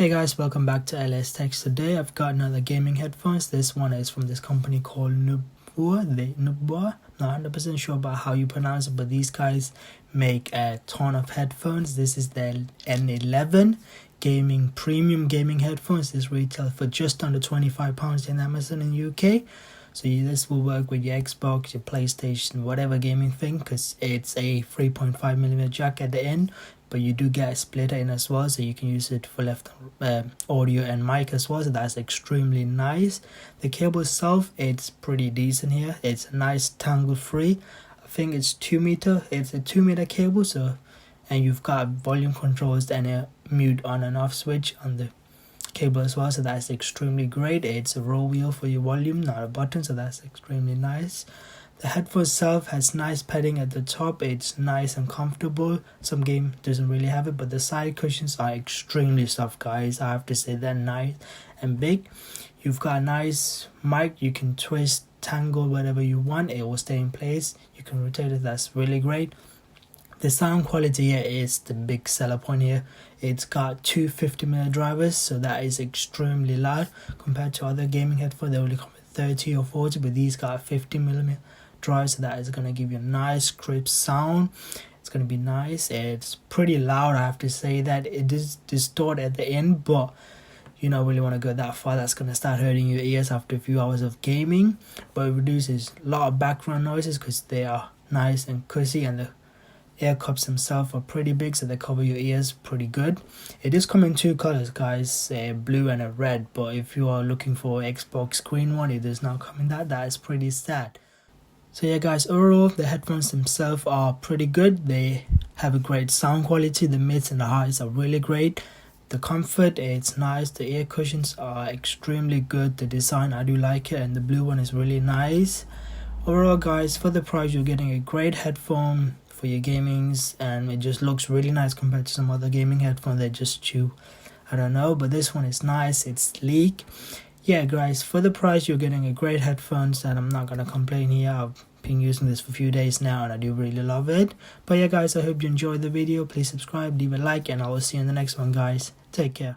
Hey guys, welcome back to LS Techs. Today I've got another gaming headphones. This one is from this company called NUBWO. Not 100% sure about how you pronounce it, but these guys make a ton of headphones. This is the N11 premium gaming headphones. This retails for just under £25 in Amazon in UK. So this will work with your Xbox, your PlayStation, whatever gaming thing, because it's a 3.5mm jack at the end, but you do get a splitter in as well, so you can use it for left audio and mic as well, so that's extremely nice. The cable itself, it's pretty decent here. It's a nice tangle free. I think it's 2 meter. It's a 2 meter cable, so and you've got volume controls and a mute on and off switch on the cable as well, so that's extremely great. It's a roll wheel for your volume, not a button, so that's extremely nice. The headphone itself has nice padding at the top. It's nice and comfortable. Some game doesn't really have it, but the side cushions are extremely soft, guys. I have to say they're nice and big. You've got a nice mic. You can twist, tangle, whatever you want. It will stay in place. You can rotate it. That's really great. The sound quality here is the big seller point here. It's got two 50mm drivers, so that is extremely loud compared to other gaming headphones. They only come with 30 or 40, but these got 50mm drive, so that is going to give you a nice crisp sound. It's going to be nice. It's pretty loud, I have to say that. It is distorted at the end, but you don't really want to go that far. That's going to start hurting your ears after a few hours of gaming. But it reduces a lot of background noises because they are nice and cushy, and the ear cups themselves are pretty big, so they cover your ears pretty good. It is coming in two colors, guys, a blue and a red, but if you are looking for Xbox green one, it does not come in that. That is pretty sad. So yeah guys, overall the headphones themselves are pretty good. They have a great sound quality. The mids and the highs are really great. The comfort, it's nice. The ear cushions are extremely good. The design, I do like it, and the blue one is really nice. Overall guys, for the price you're getting a great headphone for your gamings, and it just looks really nice compared to some other gaming headphones. They just chew, I don't know, but this one is nice. It's sleek. Yeah guys, for the price you're getting a great headphones, and I'm not gonna complain here. I've been using this for a few days now and I do really love it. But yeah guys, I hope you enjoyed the video. Please subscribe, leave a like, and I will see you in the next one guys. Take care.